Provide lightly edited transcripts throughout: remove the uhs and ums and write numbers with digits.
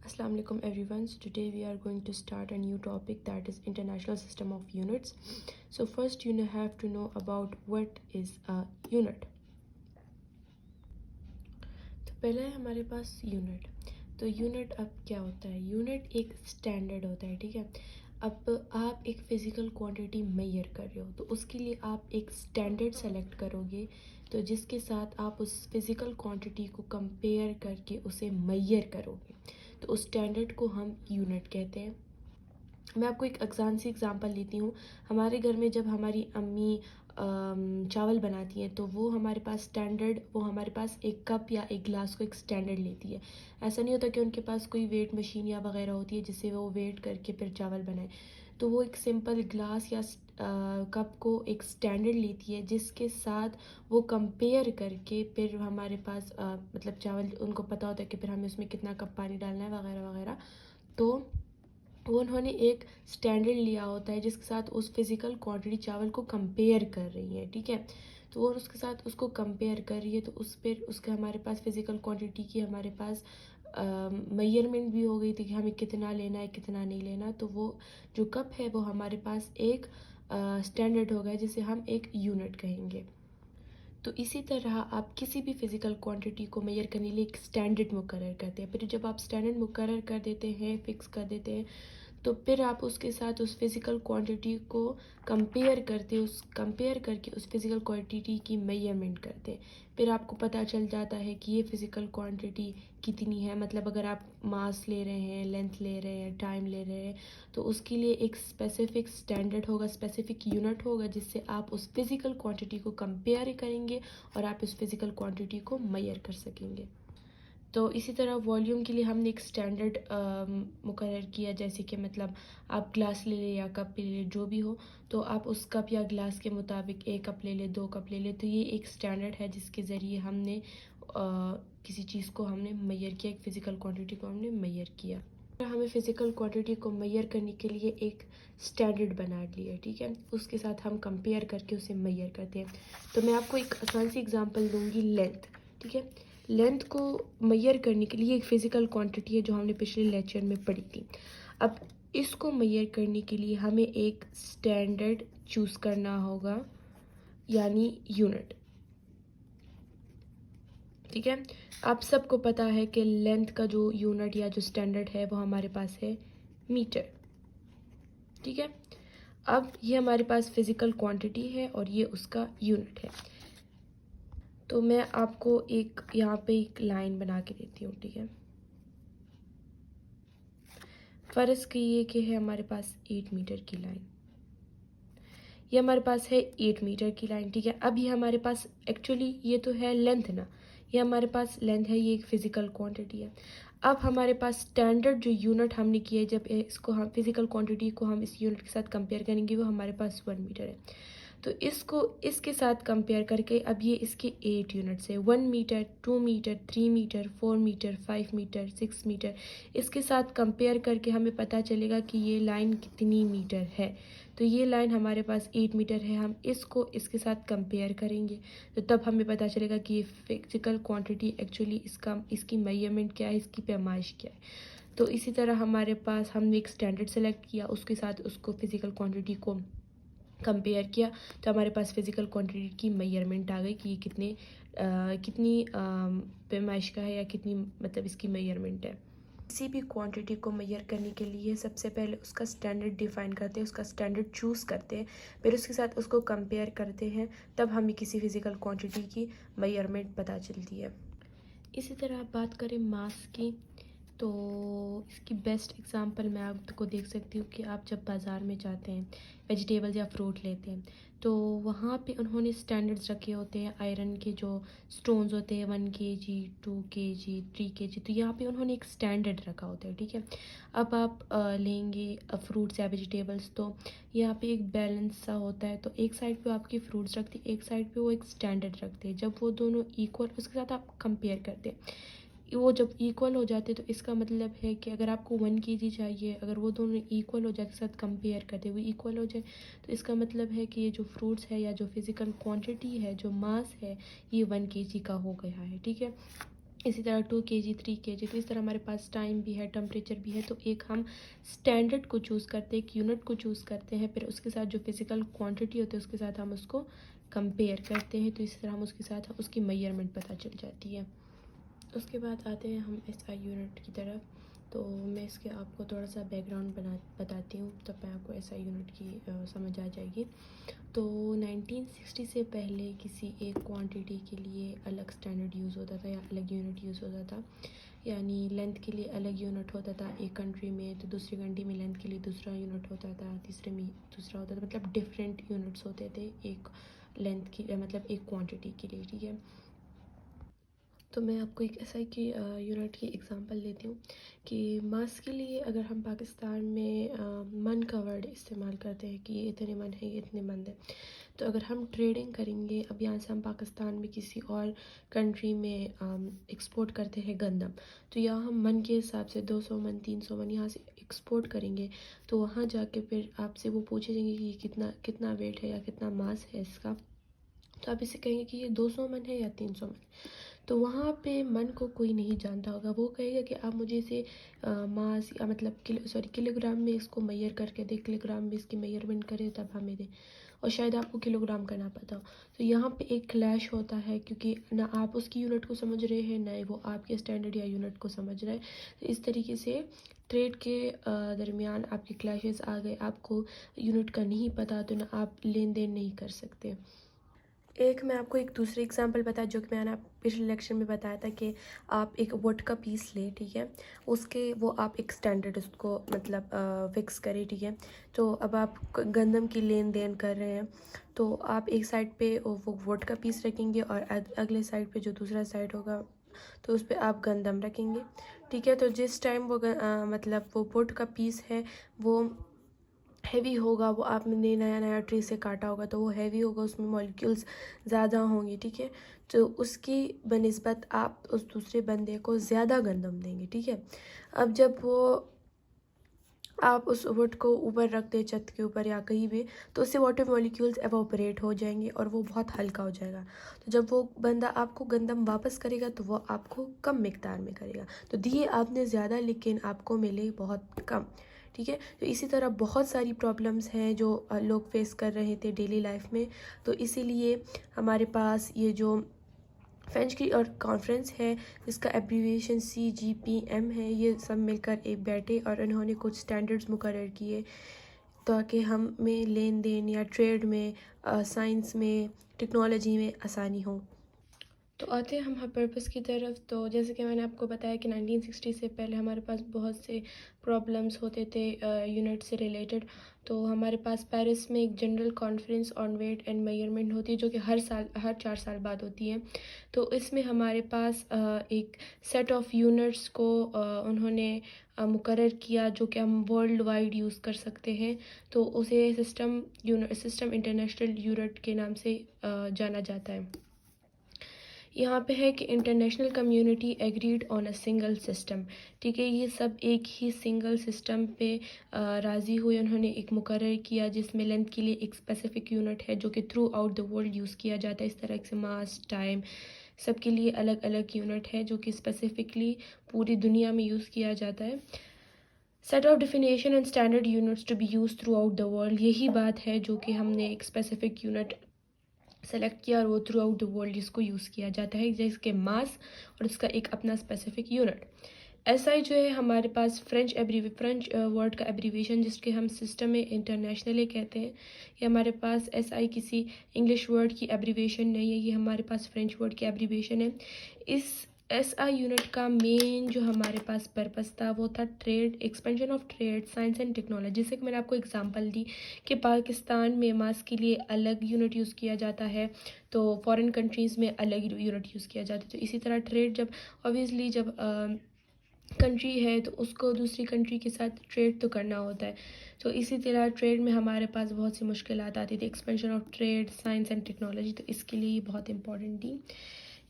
Assalamu alaikum everyone. So today we are going to start a new topic, that is international system of units. So first you have to know about what is a unit. तो पहले है हमारे पास unit. तो unit अब क्या होता है? Unit एक स्टैंडर्ड होता है, ठीक है. अब आप एक फिज़िकल क्वांटिटी मेजर कर रहे हो तो उसके लिए आप एक स्टैंडर्ड सेलेक्ट करोगे, तो जिसके साथ आप उस फिज़िकल क्वांटिटी को कंपेयर करके उसे मेजर करोगे, तो उस स्टैंडर्ड को हम यूनिट कहते हैं. मैं आपको एक आसान सी एग्जांपल लेती हूँ. हमारे घर में जब हमारी अम्मी चावल बनाती हैं तो वो हमारे पास स्टैंडर्ड, वो हमारे पास एक कप या एक गिलास को एक स्टैंडर्ड लेती है. ऐसा नहीं होता कि उनके पास कोई वेट मशीन या वगैरह होती है जिससे वो वेट करके फिर चावल बनाए. तो वो एक सिंपल गिलास या कप को एक स्टैंडर्ड लेती है, जिसके साथ वो कंपेयर करके फिर हमारे पास मतलब चावल उनको पता होता है कि फिर हमें उसमें कितना कप पानी डालना है वगैरह वगैरह. तो वो उन्होंने एक स्टैंडर्ड लिया होता है जिसके साथ उस फिज़िकल क्वांटिटी चावल को कंपेयर कर रही है, ठीक है. तो वो उसके साथ उसको कंपेयर कर रही है, तो उस पर उसका हमारे पास फिज़िकल क्वांटिटी की हमारे पास मेजरमेंट भी हो गई थी कि हमें कितना लेना है कितना नहीं लेना. तो वो जो कप है वो हमारे पास एक स्टैंडर्ड हो गया जिसे हम एक यूनिट कहेंगे. तो इसी तरह आप किसी भी फिज़िकल क्वांटिटी को मेजर करने के लिए एक स्टैंडर्ड मुकर्रर करते हैं. फिर जब आप स्टैंडर्ड मुकर्रर कर देते हैं, फिक्स कर देते हैं, तो फिर आप उसके साथ उस फिज़िकल क्वांटिटी को कंपेयर करके उस फिज़िकल क्वांटिटी की मेजरमेंट करते हैं. फिर आपको पता चल जाता है कि ये फिज़िकल क्वांटिटी कितनी है. मतलब अगर आप मास ले रहे हैं, लेंथ ले रहे हैं, टाइम ले रहे हैं, तो उसके लिए एक स्पेसिफिक स्टैंडर्ड होगा, स्पेसिफिक यूनिट होगा, जिससे आप उस फिज़िकल क्वांटिटी को कंपेयर करेंगे और आप उस फिज़िकल क्वांटिटी को मेजर कर सकेंगे. तो इसी तरह वॉल्यूम के लिए हमने एक स्टैंडर्ड मुकर्रर किया, जैसे कि मतलब आप ग्लास ले लें या कप ले लें, जो भी हो, तो आप उस कप या ग्लास के मुताबिक एक कप ले लें, दो कप ले लें. तो ये एक स्टैंडर्ड है जिसके ज़रिए हमने किसी चीज़ को हमने मेजर किया, एक फ़िज़िकल क्वांटिटी को हमने मेजर किया. हमें फ़िज़िकल क्वांटिटी को मेजर करने के लिए एक स्टैंडर्ड बना लिया, ठीक है. उसके साथ हम कंपेयर करके उसे मेजर करते हैं. तो मैं आपको एक आसान सी एग्जांपल दूंगी, लेंथ, ठीक है. लेंथ को मेजर करने के लिए एक फ़िज़िकल क्वांटिटी है जो हमने पिछले लेक्चर में पढ़ी थी. अब इसको मेजर करने के लिए हमें एक स्टैंडर्ड चूज़ करना होगा, यानी यूनिट, ठीक है. आप सबको पता है कि लेंथ का जो यूनिट या जो स्टैंडर्ड है वो हमारे पास है मीटर, ठीक है. अब ये हमारे पास फिज़िकल क्वांटिटी है और ये उसका यूनिट है. तो मैं आपको एक यहाँ पे एक लाइन बना के देती हूँ, ठीक है. फ़र्ज़ कीजिए कि है हमारे पास 8 मीटर की लाइन. ये हमारे पास है 8 मीटर की लाइन, ठीक है. अब ये हमारे पास एक्चुअली ये तो है लेंथ ना, ये हमारे पास लेंथ है, ये एक फ़िज़िकल क्वांटिटी है. अब हमारे पास स्टैंडर्ड जो यूनिट हमने किया है, जब इसको हम फ़िज़िकल क्वांटिटी को हम इस यूनिट के साथ कंपेयर करेंगे, वो हमारे पास 1 मीटर है. तो इसको इसके साथ कंपेयर करके अब ये इसके 8 यूनिट्स है, 1 metre, 2 metre, 3 metre, 4 metre, 5 metre, 6 metre. इसके साथ कंपेयर करके हमें पता चलेगा कि ये लाइन कितनी मीटर है. तो ये लाइन हमारे पास 8 मीटर है. हम इसको इसके साथ कंपेयर करेंगे तो तब हमें पता चलेगा कि ये फिजिकल क्वांटिटी एक्चुअली इसकी मेजरमेंट क्या है, इसकी पैमाइश क्या है. तो इसी तरह हमारे पास हमने एक स्टैंडर्ड सेलेक्ट किया, उसके साथ उसको फिज़िकल क्वांटिटी को कंपेयर किया, तो हमारे पास फिज़िकल क्वांटिटी की मेजरमेंट आ गई कि ये कितनी पैमाइश का है या कितनी मतलब इसकी मेजरमेंट है. किसी भी क्वांटिटी को मेजर करने के लिए सबसे पहले उसका स्टैंडर्ड डिफ़ाइन करते हैं, उसका स्टैंडर्ड चूज़ करते हैं, फिर उसके साथ उसको कंपेयर करते हैं, तब हमें किसी फिज़िकल क्वांटिटी की मेजरमेंट पता चलती है. इसी तरह आप बात करें मास की, तो इसकी बेस्ट एग्ज़ाम्पल मैं आपको देख सकती हूँ कि आप जब बाज़ार में जाते हैं, वेजिटेबल्स या फ्रूट लेते हैं, तो वहाँ पे उन्होंने स्टैंडर्ड्स रखे होते हैं. आयरन के जो स्टोन्स होते हैं 1 kg, 2 kg, 3 kg, तो यहाँ पे उन्होंने एक स्टैंडर्ड रखा होता है, ठीक है. अब आप लेंगे फ्रूट्स या वेजिटेबल्स, तो यहाँ पे एक बैलेंस सा होता है. तो एक साइड पे आपकी फ्रूट्स रखते हैं, एक साइड पे वो एक स्टैंडर्ड रखते हैं. जब वो दोनों इक्वल, उसके साथ आप कंपेयर करते हैं, वो जब इक्वल हो जाते तो इसका मतलब है कि अगर आपको 1 kg चाहिए, अगर वो दोनों इक्वल हो जाए, के साथ कंपेयर करते हुए इक्वल हो जाए, तो इसका मतलब है कि ये जो फ्रूट्स है या जो फिज़िकल क्वांटिटी है, जो मास है, ये 1 kg का हो गया है, ठीक है. इसी तरह 2 kg 3 kg। तो इस तरह हमारे पास टाइम भी है, टेम्परेचर भी है। तो एक हम स्टैंडर्ड को चूज़ करते हैं, एक यूनिट को चूज़ करते हैं, फिर उसके साथ जो फिज़िकल क्वांटिटी होती है उसके साथ हम उसको कंपेयर करते हैं। तो इस तरह हम उसके साथ उसकी मेजरमेंट पता चल जाती है। उसके बाद आते हैं हम SI यूनिट की तरफ। तो मैं इसके आपको थोड़ा सा बैकग्राउंड बताती हूँ, तब मैं आपको SI यूनिट की समझ आ जाएगी। तो 1960 से पहले किसी एक क्वांटिटी के लिए अलग स्टैंडर्ड यूज़ होता था या अलग यूनिट यूज़ होता था। यानी लेंथ के लिए अलग यूनिट होता था एक कंट्री में, तो दूसरी कंट्री में लेंथ के लिए दूसरा यूनिट होता था, तीसरे में दूसरा होता था। मतलब डिफरेंट यूनिट्स होते थे एक लेंथ की, मतलब एक क्वांटिटी के लिए, ठीक है। तो मैं आपको एक SI की यूनिट की एग्जांपल देती हूँ कि मास के लिए अगर हम पाकिस्तान में मन का वर्ड इस्तेमाल करते हैं कि ये इतने मन है, ये इतने मन है। तो अगर हम ट्रेडिंग करेंगे, अब यहाँ से हम पाकिस्तान में किसी और कंट्री में एक्सपोर्ट करते हैं गंदम, तो यहाँ हम मन के हिसाब से 200 मन 300 मन यहाँ से एक्सपोर्ट करेंगे। तो वहाँ जाके फिर आपसे वो पूछेंगे कि कितना कितना वेट है या कितना मास है इसका। तो आप इसे कहेंगे कि ये 200 मन है या 300 मन। तो वहाँ पे मन को कोई नहीं जानता होगा, वो कहेगा कि आप मुझे इसे मास या मतलब किलोग्राम में इसको मैयर करके दे, किलोग्राम में इसकी मेजरमेंट करे तब हमें दे। और शायद आपको किलोग्राम का ना पता हो। तो यहाँ पे एक क्लैश होता है, क्योंकि ना आप उसकी यूनिट को समझ रहे हैं, ना वो आपके स्टैंडर्ड या यूनिट को समझ रहे हैं। तो इस तरीके से ट्रेड के दरमियान आपके क्लैशेस आ गए, आपको यूनिट का नहीं पता तो ना आप लेन देन नहीं कर सकते। एक मैं आपको एक दूसरी एग्जांपल बता, जो कि मैंने पिछले लेक्चर में बताया था कि आप एक वुड का पीस लें, ठीक है। उसके वो आप एक स्टैंडर्ड उसको मतलब फिक्स करें, ठीक है। तो अब आप गंदम की लेन देन कर रहे हैं, तो आप एक साइड पे वो वुड का पीस रखेंगे और अगले साइड पे जो दूसरा साइड होगा तो उस पर आप गंदम रखेंगे, ठीक है। तो जिस टाइम वो मतलब वो वुड का पीस है वो हैवी होगा, वो आपने नया नया ट्री से काटा होगा तो वो हैवी होगा, उसमें मॉलिक्यूल्स ज़्यादा होंगे, ठीक है। तो उसकी बनिस्बत आप उस दूसरे बंदे को ज़्यादा गंदम देंगे, ठीक है। अब जब वो आप उस वुड को ऊपर रख दें छत के ऊपर या कहीं भी, तो उससे वाटर मॉलिक्यूल्स एवोपरेट हो जाएंगे और वो बहुत हल्का हो जाएगा। तो जब वो बंदा आपको गंदम वापस करेगा तो वो आपको कम मिकदार में करेगा। तो दिए आपने ज़्यादा लेकिन आपको मिले बहुत कम, ठीक है। तो इसी तरह बहुत सारी प्रॉब्लम्स हैं जो लोग फेस कर रहे थे डेली लाइफ में। तो इसीलिए हमारे पास ये जो फ्रेंच की और कॉन्फ्रेंस है जिसका एब्रीविएशन CGPM है, ये सब मिलकर एक बैठे और इन्होंने कुछ स्टैंडर्ड्स मुकर्रर किए ताकि हमें लेन देन या ट्रेड में, साइंस में, टेक्नोलॉजी में आसानी हो। तो आते हैं हम पर्पस की तरफ। तो जैसे कि मैंने आपको बताया कि 1960 से पहले हमारे पास बहुत से प्रॉब्लम्स होते थे यूनिट से रिलेटेड। तो हमारे पास पेरिस में एक general conference on weight and measurement होती है, जो कि हर 4 साल बाद होती है। तो इसमें हमारे पास एक सेट ऑफ यूनिट्स को उन्होंने मुकर्रर किया, जो कि हम वर्ल्ड वाइड यूज़ कर सकते हैं। तो उसे सिस्टम इंटरनेशनल यूनिट के नाम से जाना जाता है। यहाँ पे है कि international community agreed on a single system, ठीक है। ये सब एक ही सिंगल सिस्टम पे राज़ी हुए, उन्होंने एक मुकर्रर किया जिसमें लेंथ के लिए एक स्पेसिफिक यूनिट है जो कि through out the world use किया जाता है। इस तरह से मास, टाइम, सबके लिए अलग अलग यूनिट है जो कि स्पेसिफिकली पूरी दुनिया में यूज़ किया जाता है। Set of definition and standard units to be use throughout the world, यही बात है जो कि हमने एक स्पेसिफिक यूनिट सेलेक्ट किया और वो थ्रू आउट द वर्ल्ड जिसको यूज़ किया जाता है, जिसके मास और इसका एक अपना स्पेसिफिक यूनिट। SI जो है हमारे पास फ्रेंच वर्ड का एब्रीविएशन जिसके हम सिस्टम में इंटरनेशनली कहते हैं। ये हमारे पास SI किसी इंग्लिश वर्ड की एब्रीविएशन नहीं है, ये हमारे पास फ्रेंच वर्ड की एब्रीविएशन है। इस SI यूनिट का मेन जो हमारे पास पर्पस था वो था trade, expansion of trade, science and technology. जैसे कि मैंने आपको एग्जांपल दी कि पाकिस्तान में मास के लिए अलग यूनिट यूज़ किया जाता है, तो फॉरेन कंट्रीज़ में अलग यूनिट यूज़ किया जाता है। तो इसी तरह ट्रेड जब ऑब्वियसली जब कंट्री है तो उसको दूसरी कंट्री के साथ ट्रेड तो करना होता है। तो इसी तरह ट्रेड में हमारे पास बहुत सी मुश्किलात आती थी, expansion of trade, science and technology. तो इसके लिए ये बहुत इंपॉर्टेंट थी।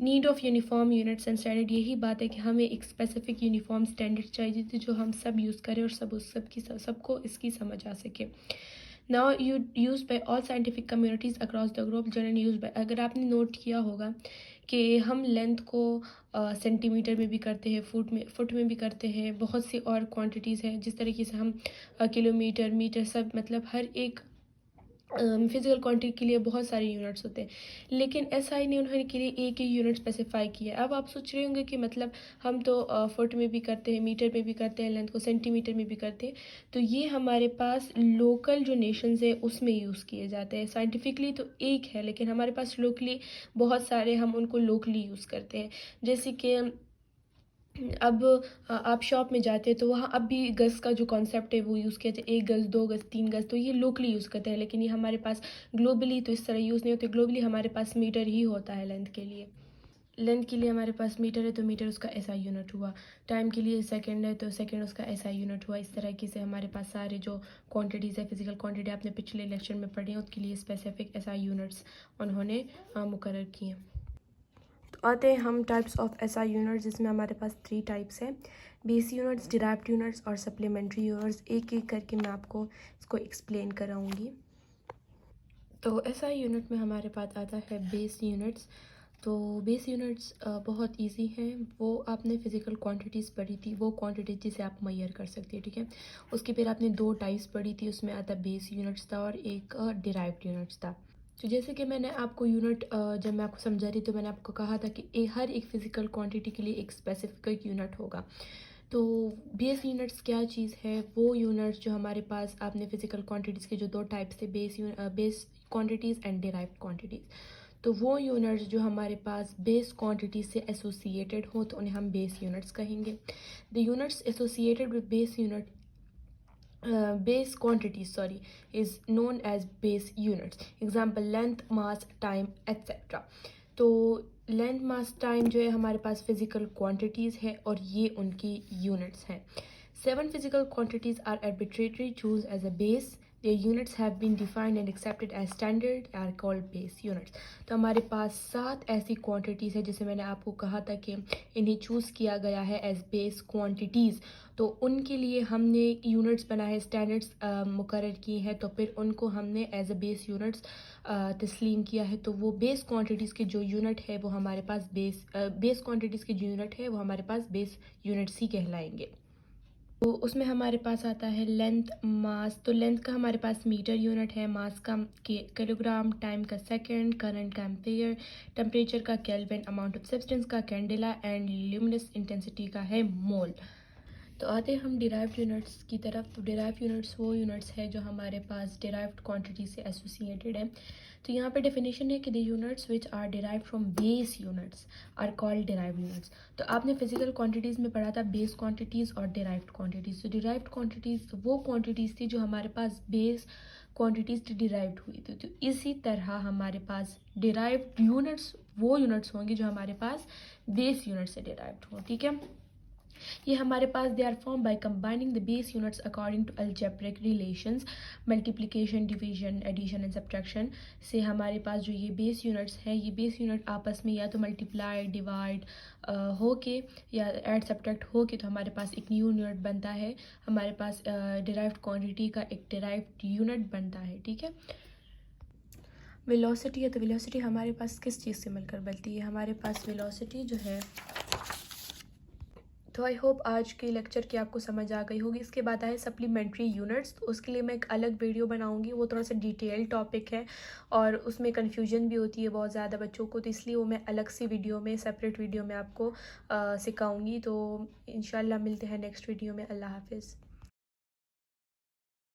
Need of uniform units and standard, यही बात है कि हमें एक स्पेसिफिक यूनिफॉर्म स्टैंडर्ड चाहिए थी जो हम सब यूज़ करें और सबको इसकी समझ आ सके। Now you use by all scientific communities across the globe, generally use by, अगर आपने नोट किया होगा कि हम लेंथ को सेंटीमीटर में भी करते हैं, फुट में भी करते हैं, बहुत सी और क्वांटिटीज़ हैं जिस तरीके से हम किलोमीटर, मीटर, सब मतलब हर एक फिजिकल क्वांटिटी के लिए बहुत सारे यूनिट्स होते हैं, लेकिन एसआई ने उन्होंने के लिए एक ही यूनिट स्पेसिफाई किया है। अब आप सोच रहे होंगे कि मतलब हम तो फुट में भी करते हैं, मीटर में भी करते हैं, लेंथ को सेंटीमीटर में भी करते हैं, तो ये हमारे पास लोकल जो नेशंस है उसमें यूज़ किए जाते हैं। साइंटिफिकली तो एक है, लेकिन हमारे पास लोकली बहुत सारे, हम उनको लोकली यूज़ करते हैं। जैसे कि अब आप शॉप में जाते हैं तो वहाँ अब भी गज़ का जो कॉन्सेप्ट है वो यूज़ किया जाए, 1 गज़, 2 गज़, 3 गज़, तो ये लोकली यूज़ करते हैं, लेकिन ये हमारे पास ग्लोबली तो इस तरह यूज़ नहीं होते। ग्लोबली हमारे पास मीटर ही होता है लेंथ के लिए। लेंथ के लिए हमारे पास मीटर है तो मीटर उसका एसआई यूनिट हुआ, टाइम के लिए सेकंड है तो सेकंड उसका एसआई यूनिट हुआ। इस तरीके से हमारे पास सारे जो क्वांटिटीज़ है, फिजिकल क्वांटिटी आपने पिछले लेक्चर में पढ़ी है, उसके लिए स्पेसिफिक एसआई यूनिट्स उन्होंने मुकर्रर किए। तो आते हैं हम टाइप्स ऑफ एसआई यूनिट्स, जिसमें हमारे पास 3 टाइप्स हैं, बेस यूनिट्स, डिराइव्ड यूनिट्स और सप्लीमेंट्री यूनिट्स। एक एक करके मैं आपको इसको एक्सप्लेन कराऊंगी। तो एसआई यूनिट में हमारे पास आता है बेस यूनिट्स। तो बेस यूनिट्स बहुत इजी हैं, वो आपने फिजिकल क्वांटिटीज़ पढ़ी थी, वो क्वांटिटी जिसे आप मेजर कर सकते हैं, ठीक है। उसके फिर आपने 2 टाइप्स पढ़ी थी, उसमें आता बेस यूनिट्स था और एक डिराइव्ड यूनिट्स था। तो जैसे कि मैंने आपको यूनिट जब मैं आपको समझा रही तो मैंने आपको कहा था कि हर एक फिजिकल क्वांटिटी के लिए एक स्पेसिफिक यूनिट होगा। तो बेस यूनिट्स क्या चीज़ है, वो यूनिट्स जो हमारे पास, आपने फिजिकल क्वांटिटीज़ के जो 2 टाइप्स थे, base quantities and derived quantities, तो वो यूनिट्स जो हमारे पास बेस क्वांटिटी से एसोसिएटेड हो तो उन्हें हम बेस यूनिट्स कहेंगे। The units associated with base unit base quantities is known as base units. Example length, mass, time, etc. तो लेंथ, मास, टाइम जो है हमारे पास फिजिकल क्वांटिटीज़ है और ये उनकी यूनिट्स हैं। 7 physical quantities are arbitrarily chosen as a base. Their units have been defined and accepted as standard are called base units. तो हमारे पास 7 ऐसी क्वांटिटीज़ है जिसे मैंने आपको कहा था कि इन्हें चूज़ किया गया है एज बेस क्वांटिटीज़, तो उनके लिए हमने यूनिट्स बनाए, स्टैंडर्ड्स मुकर्रर किए हैं, तो फिर उनको हमने एज अ बेस यूनिट्स तस्लीम किया है। तो वो बेस क्वांटिटीज़ के जो यूनिट है वो हमारे पास बेस क्वांटिटीज़ के जो यूनिट है वो हमारे पास बेस यूनिट्स ही कहलाएंगे। तो उसमें हमारे पास आता है लेंथ, मास, तो लेंथ का हमारे पास मीटर यूनिट है, मास का किलोग्राम, टाइम का सेकंड, करंट का एम्पेयर, टेम्परेचर का केल्विन, अमाउंट ऑफ सब्सटेंस का कैंडेला एंड ल्यूमिनस इंटेंसिटी का है मोल। तो आते हैं हम डिराइव्ड यूनिट्स की तरफ। तो डिराइव्ड यूनिट्स वो यूनिट्स है जो हमारे पास डिराइव्ड क्वांटिटी से एसोसिएटेड है। तो यहाँ पे डेफिनेशन है कि the units which are derived from base units are called derived units. तो आपने फिजिकल क्वांटिटीज़ में पढ़ा था बेस क्वांटिटीज़ और डिराइव्ड क्वांटिटीज़। तो डिराइव्ड क्वांटिटीज़ वो क्वांटिटीज़ थी जो हमारे पास बेस क्वांटिटीज़ डिराइव्ड हुई थी। तो इसी तरह हमारे पास डिराइव्ड यूनिट्स वो यूनिट्स होंगे जो हमारे पास बेस यूनिट से डिराइव्ड हों, ठीक है। ये हमारे पास they are form by combining the base units according to algebraic relations, multiplication, division, addition and subtraction से हमारे पास जो ये बेस यूनिट्स हैं, ये बेस यूनिट आपस में या तो मल्टीप्लाई, डिवाइड हो के या ऐड सब्ट्रैक्ट हो के तो हमारे पास एक न्यू यूनिट बनता है, हमारे पास डिराइव्ड क्वांटिटी का एक डिराइव्ड यूनिट बनता है, ठीक है। वेलोसिटी है, तो वेलोसिटी हमारे पास किस चीज़ से मिलकर बनती है, हमारे पास वेलोसिटी जो है, तो आई होप आज के लेक्चर की आपको समझ आ गई होगी। इसके बाद आए सप्लीमेंट्री यूनिट्स, तो उसके लिए मैं एक अलग वीडियो बनाऊंगी, वो थोड़ा सा डिटेल टॉपिक है और उसमें कन्फ्यूजन भी होती है बहुत ज़्यादा बच्चों को, तो इसलिए वो मैं अलग सी वीडियो में, सेपरेट वीडियो में आपको सिखाऊंगी। तो इंशाल्लाह मिलते हैं नेक्स्ट वीडियो में। अल्लाह हाफिज़।